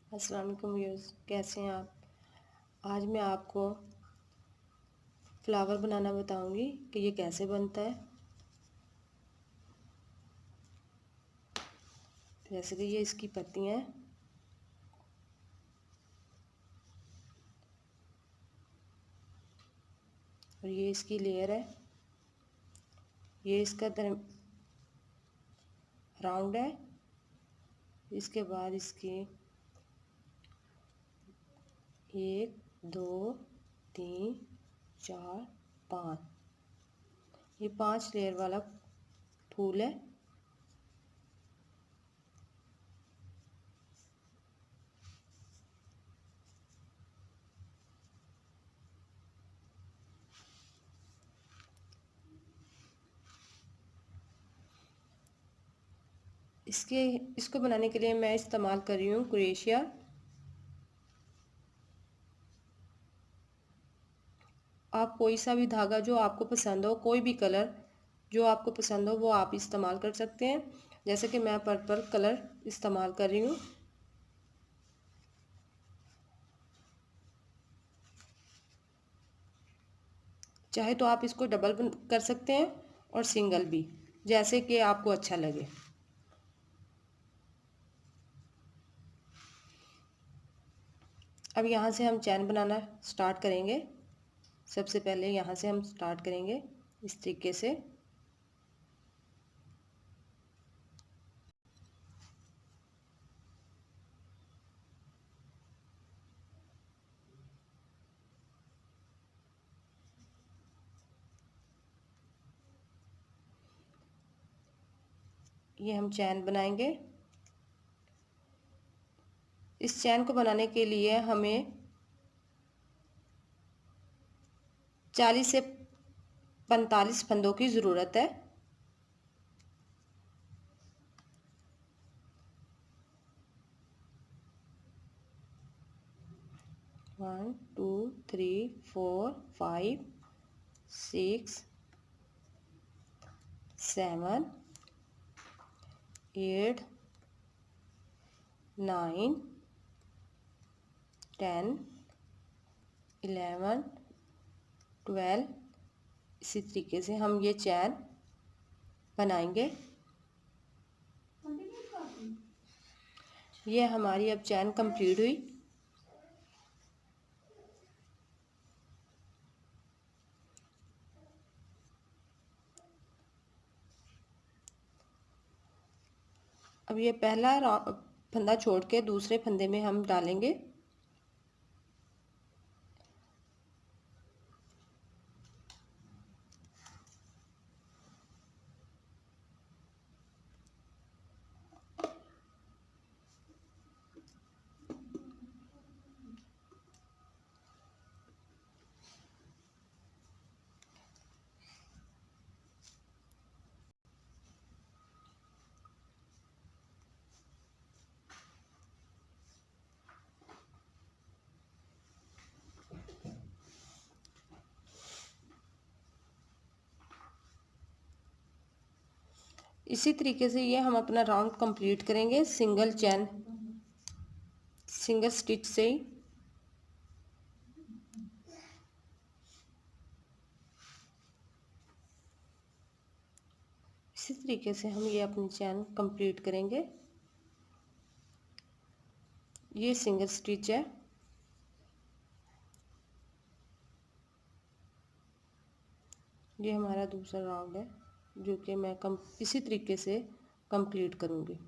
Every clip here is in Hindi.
अस्सलाम वालेकुम व्यूअर्स, कैसे हैं आप। आज मैं आपको फ्लावर बनाना बताऊंगी कि ये कैसे बनता है। जैसे कि ये इसकी पत्तियां हैं और ये इसकी लेयर है। ये इसका राउंड है। इसके बाद इसकी 1 2 3 4 5, ये 5 लेयर वाला फूल है। इसको बनाने के लिए मैं इस्तेमाल कर रही हूँ क्रोशिया। आप कोई सा भी धागा जो आपको पसंद हो, कोई भी कलर जो आपको पसंद हो वो आप इस्तेमाल कर सकते हैं। जैसे कि मैं पर्पल कलर इस्तेमाल कर रही हूँ। चाहे तो आप इसको डबल कर सकते हैं और सिंगल भी, जैसे कि आपको अच्छा लगे। अब यहाँ से हम चैन बनाना स्टार्ट करेंगे। सबसे पहले यहाँ से हम स्टार्ट करेंगे इस तरीके से। ये हम चैन बनाएंगे। इस चैन को बनाने के लिए हमें 40 से 45 फंदों की ज़रूरत है। One two three four 5 6 7 8 9 10 11 12। इसी तरीके से हम ये चैन बनाएंगे। ये हमारी अब चैन कंप्लीट हुई। अब ये पहला फंदा छोड़ के दूसरे फंदे में हम डालेंगे। इसी तरीके से ये हम अपना राउंड कंप्लीट करेंगे सिंगल चैन सिंगल स्टिच से ही। इसी तरीके से हम ये अपनी चैन कंप्लीट करेंगे। ये सिंगल स्टिच है। ये हमारा दूसरा राउंड है जो कि मैं इसी तरीके से कंप्लीट करूँगी।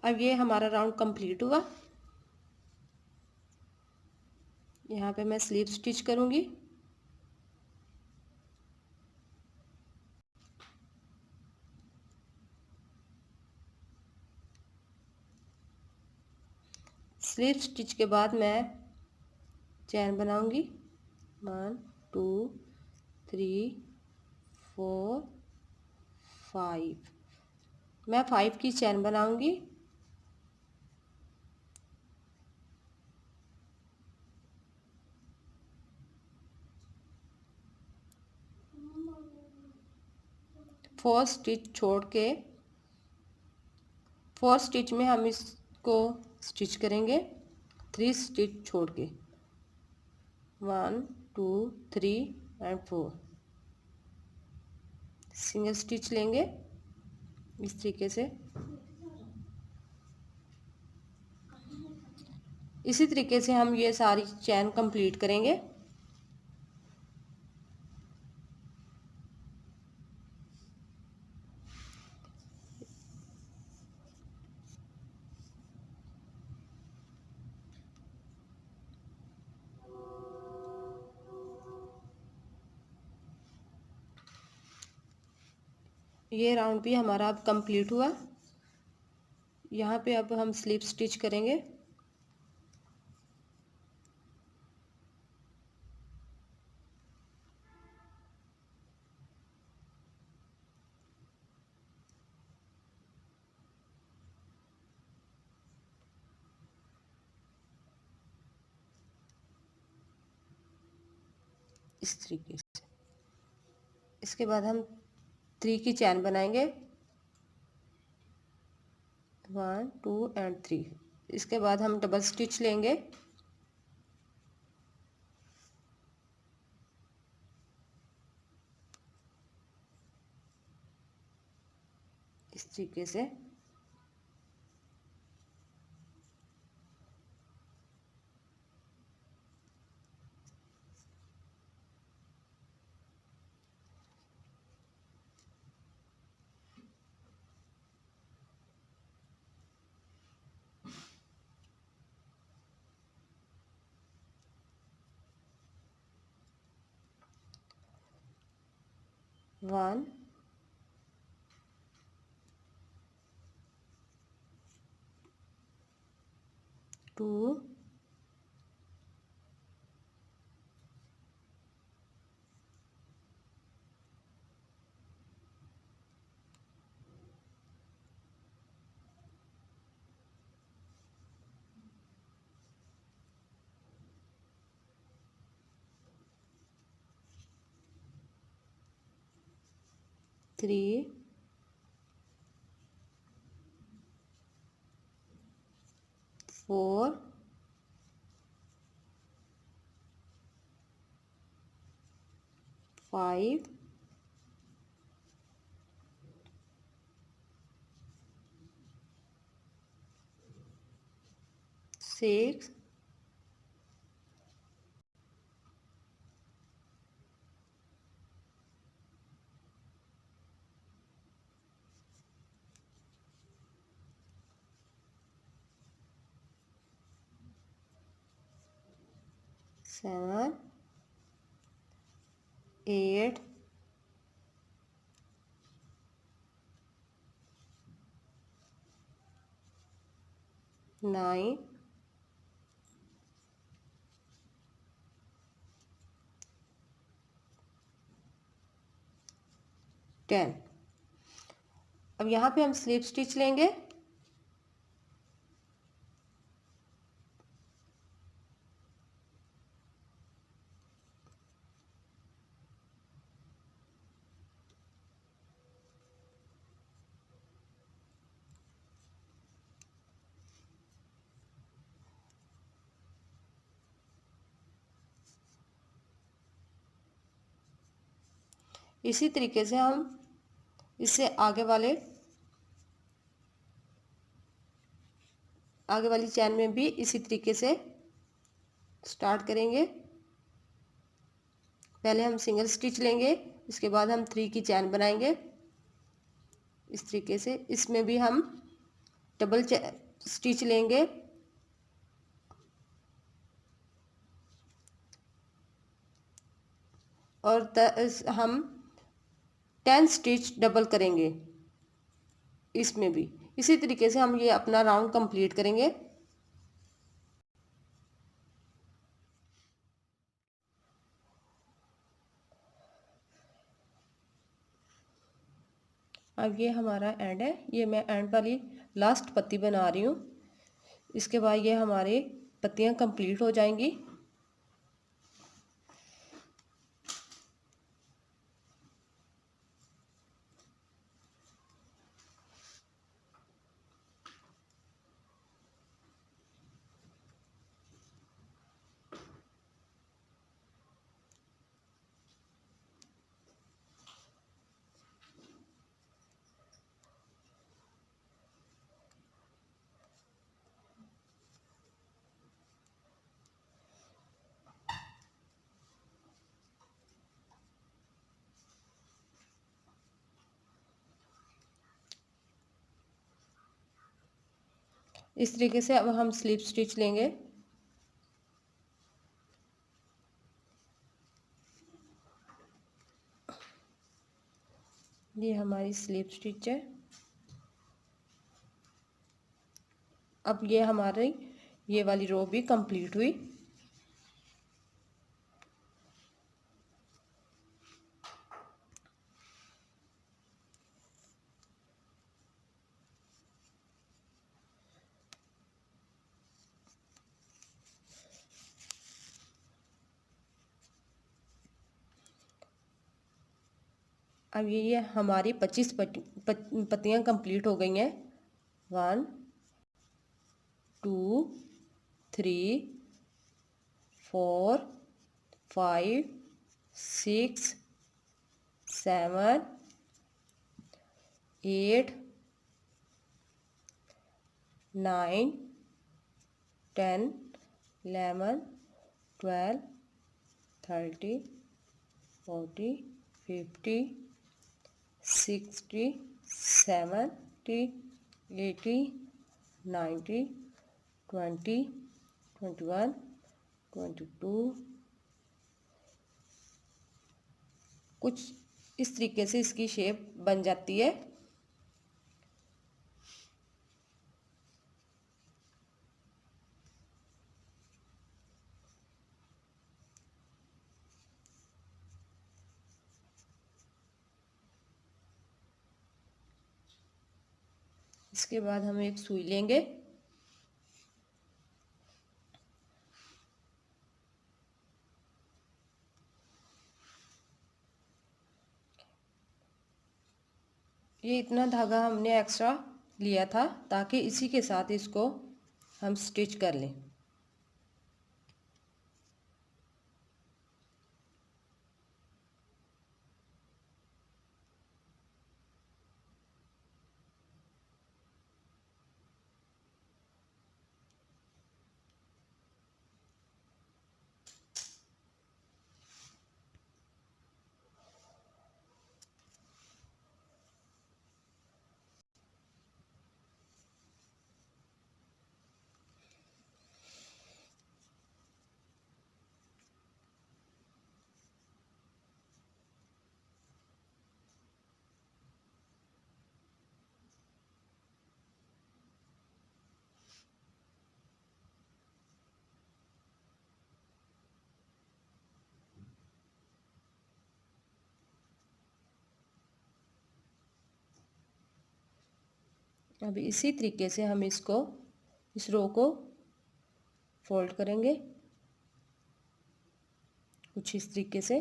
अब ये हमारा राउंड कंप्लीट हुआ। यहाँ पे मैं स्लीव स्टिच करूँगी। स्लीव स्टिच के बाद मैं चैन बनाऊँगी 1 2 3 4 5। मैं 5 की चैन बनाऊँगी। फोर स्टिच छोड़ के 4 स्टिच में हम इसको स्टिच करेंगे 3 स्टिच छोड़ के 1 2 3 एंड 4 सिंगल स्टिच लेंगे इस तरीके से। इसी तरीके से हम ये सारी चैन कंप्लीट करेंगे। ये राउंड भी हमारा अब कंप्लीट हुआ। यहाँ पे अब हम स्लिप स्टिच करेंगे। इस तरीके से। इसके बाद हम 3 की चैन बनाएंगे 1 2 एंड 3। इसके बाद हम डबल स्टिच लेंगे इस तरीके से। One two three 4 5 6 7 8 9 10। अब यहाँ पे हम स्लिप स्टिच लेंगे इसी तरीके से। हम इससे आगे वाली चैन में भी इसी तरीके से स्टार्ट करेंगे। पहले हम सिंगल स्टिच लेंगे, इसके बाद हम 3 की चैन बनाएंगे इस तरीके से। इसमें भी हम डबल स्टिच लेंगे और हम 10 स्टिच डबल करेंगे इसमें भी। इसी तरीके से हम ये अपना राउंड कंप्लीट करेंगे। अब ये हमारा एंड है, ये मैं एंड वाली लास्ट पत्ती बना रही हूँ। इसके बाद ये हमारे पत्तियाँ कंप्लीट हो जाएंगी। इस तरीके से अब हम स्लिप स्टिच लेंगे। ये हमारी स्लिप स्टिच है। अब ये हमारी ये वाली रो भी कंप्लीट हुई। अब ये हमारी 25 पत्तियाँ कंप्लीट हो गई हैं। 1 2 3 4 5 6 7 8 9 10 11 12 30 40 50 60 70 80 90 20 21 22। कुछ इस तरीके से इसकी शेप बन जाती है। इसके बाद हम एक सुई लेंगे। ये इतना धागा हमने एक्स्ट्रा लिया था ताकि इसी के साथ इसको हम स्टिच कर लें। अब इसी तरीके से हम इसको इस रो को फोल्ड करेंगे कुछ इस तरीके से।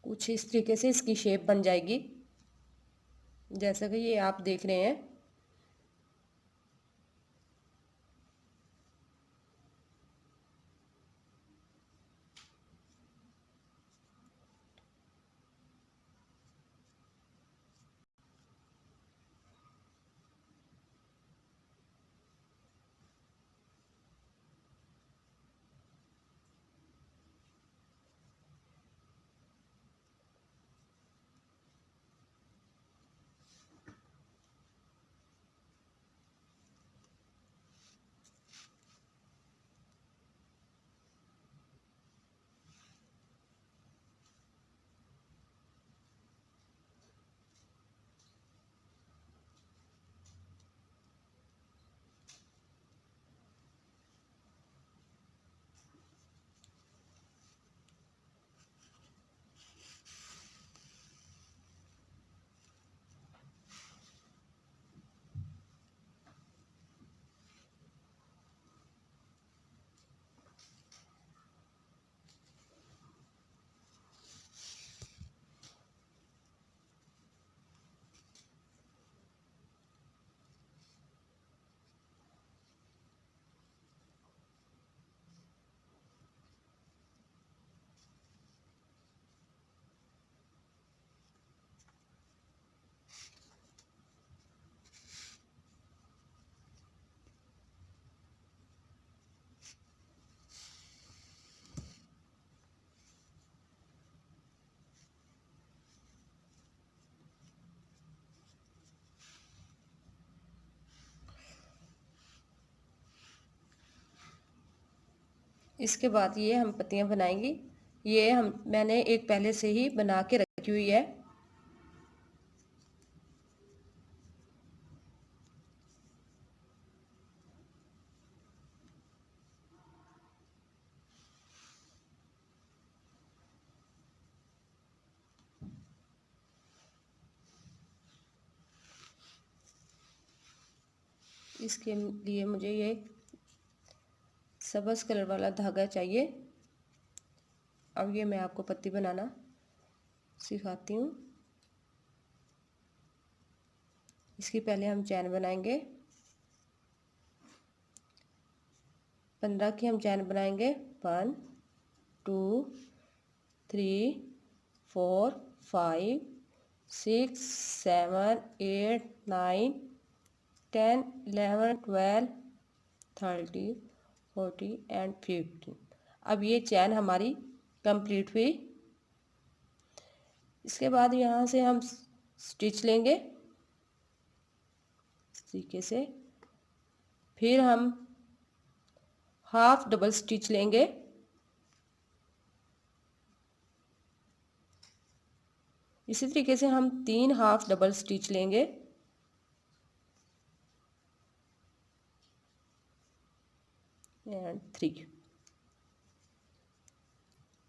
कुछ इस तरीके से इसकी शेप बन जाएगी, जैसा कि ये आप देख रहे हैं। इसके बाद ये हम पत्तियां बनाएंगी। ये मैंने एक पहले से ही बना के रखी हुई है। इसके लिए मुझे ये सब्ज़ कलर वाला धागा चाहिए। अब ये मैं आपको पत्ती बनाना सिखाती हूँ। इसकी पहले हम चैन बनाएंगे। 15 की हम चैन बनाएंगे। 1 2 3 4 5 6 7 8 9 10 11 12 13 14 एंड 15। अब ये चैन हमारी कंप्लीट हुई। इसके बाद यहाँ से हम स्टिच लेंगे इस तरीके से। फिर हम हाफ डबल स्टिच लेंगे। इसी तरीके से हम 3 हाफ डबल स्टिच लेंगे। एंड 3।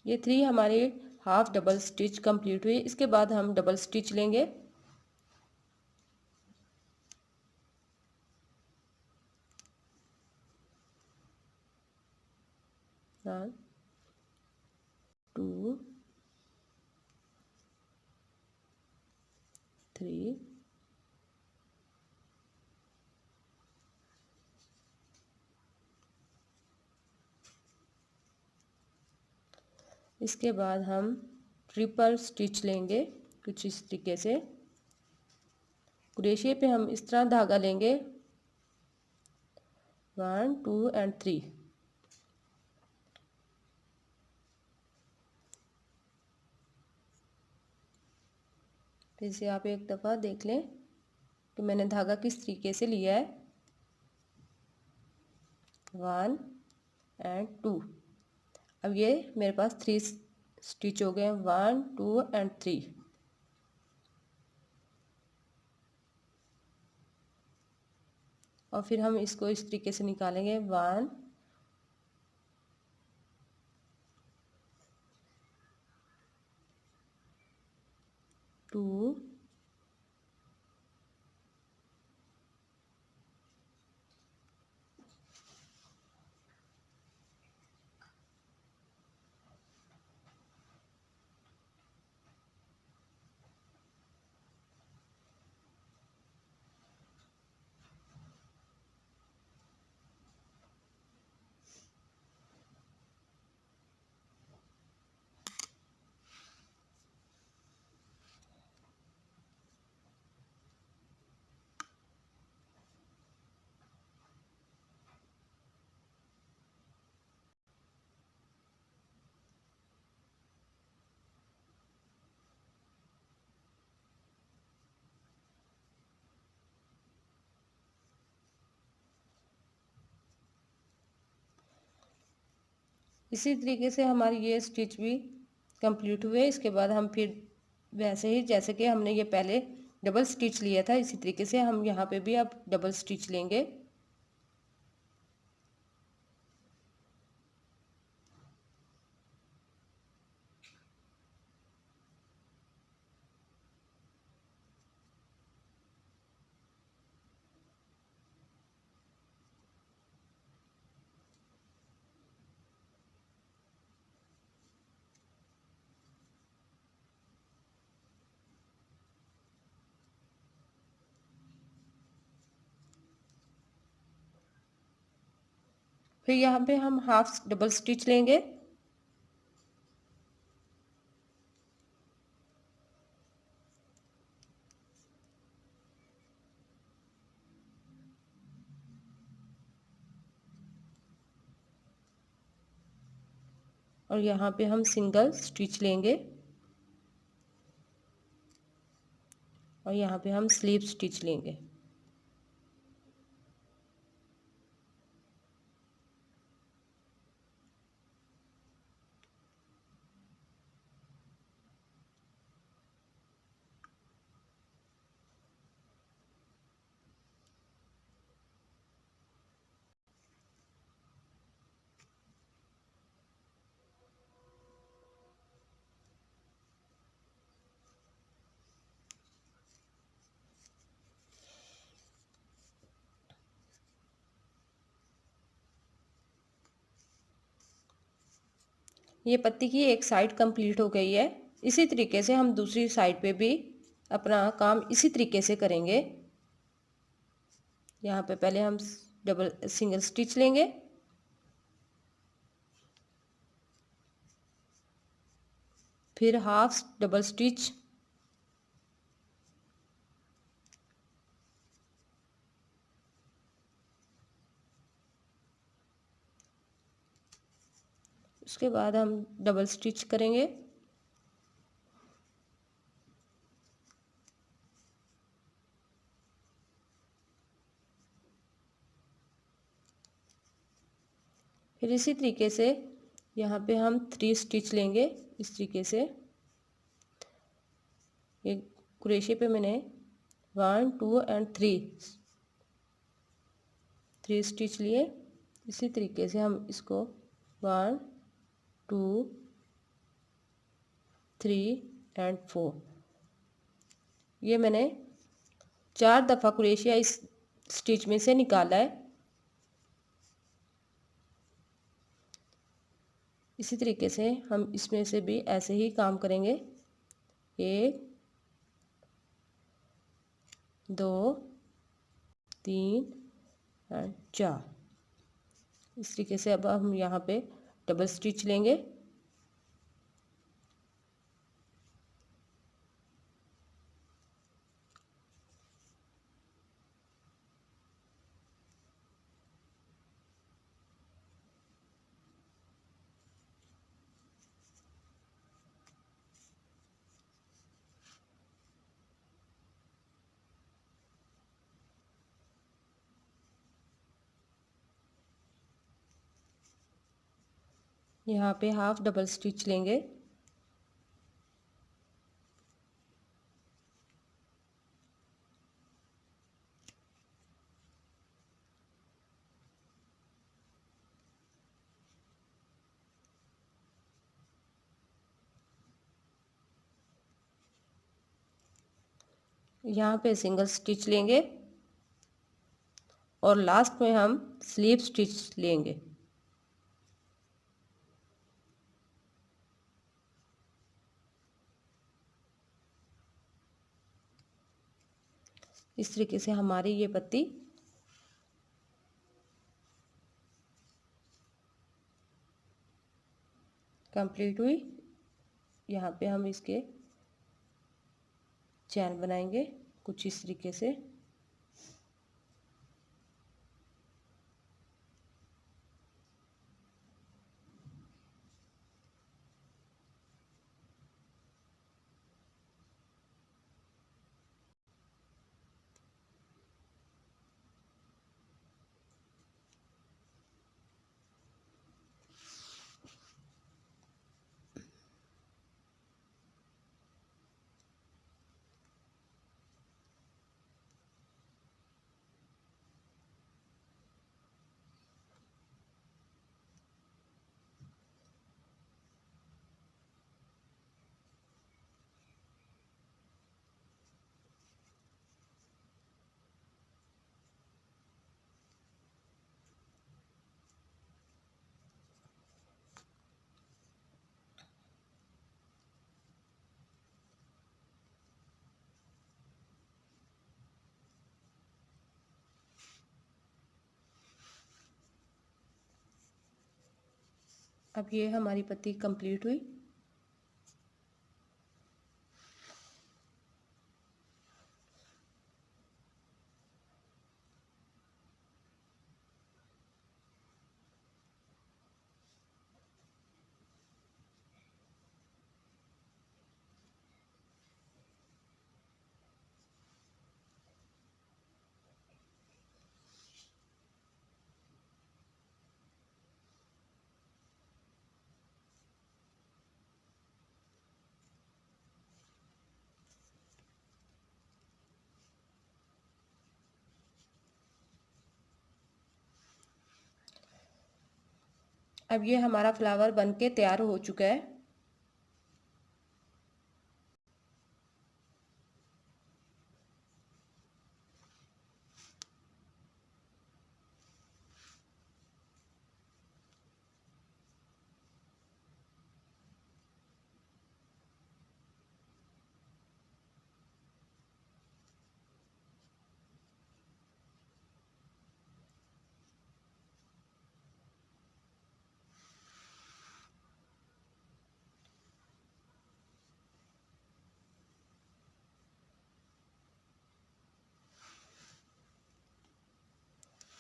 ये 3 हमारे हाफ डबल स्टिच कंप्लीट हुई। इसके बाद हम डबल स्टिच लेंगे। वन 2 3 इसके बाद हम ट्रिपल स्टिच लेंगे कुछ इस तरीके से। क्रोशे पे हम इस तरह धागा लेंगे 1 2 एंड 3। फिर से आप एक दफ़ा देख लें कि मैंने धागा किस तरीके से लिया है। 1 एंड 2। अब ये मेरे पास 3 स्टिच हो गए। 1 2 एंड 3। और फिर हम इसको इस तरीके से निकालेंगे 1 2 3 इसी तरीके से हमारी ये स्टिच भी कंप्लीट हुए। इसके बाद हम फिर वैसे ही जैसे कि हमने ये पहले डबल स्टिच लिया था, इसी तरीके से हम यहाँ पे भी अब डबल स्टिच लेंगे। फिर यहाँ पे हम हाफ डबल स्टिच लेंगे और यहाँ पे हम सिंगल स्टिच लेंगे और यहाँ पे हम स्लीव स्टिच लेंगे। ये पत्ती की एक साइड कंप्लीट हो गई है। इसी तरीके से हम दूसरी साइड पे भी अपना काम इसी तरीके से करेंगे। यहाँ पे पहले हम डबल सिंगल स्टिच लेंगे, फिर हाफ डबल स्टिच, उसके बाद हम डबल स्टिच करेंगे, फिर इसी तरीके से यहाँ पे हम 3 स्टिच लेंगे। इस तरीके से ये क्रोशे पे मैंने 1 2 एंड 3 स्टिच लिए। इसी तरीके से हम इसको 1 2 3 एंड 4 ये मैंने 4 दफ़ा क्रोशिया इस स्टिच में से निकाला है। इसी तरीके से हम इसमें से भी ऐसे ही काम करेंगे। 1 2 3 एंड 4। इस तरीके से अब हम यहाँ पे डबल स्टिच लेंगे, यहाँ पे हाफ डबल स्टिच लेंगे, यहाँ पे सिंगल स्टिच लेंगे और लास्ट में हम स्लीव स्टिच लेंगे। इस तरीके से हमारी ये पत्ती कंप्लीट हुई। यहाँ पे हम इसके चैन बनाएंगे कुछ इस तरीके से। अब ये हमारी पत्ती कंप्लीट हुई। अब ये हमारा फ्लावर बनके तैयार हो चुका है।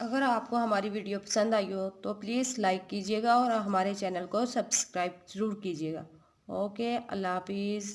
अगर आपको हमारी वीडियो पसंद आई हो तो प्लीज़ लाइक कीजिएगा और हमारे चैनल को सब्सक्राइब ज़रूर कीजिएगा। ओके, अल्लाह हाफिज़।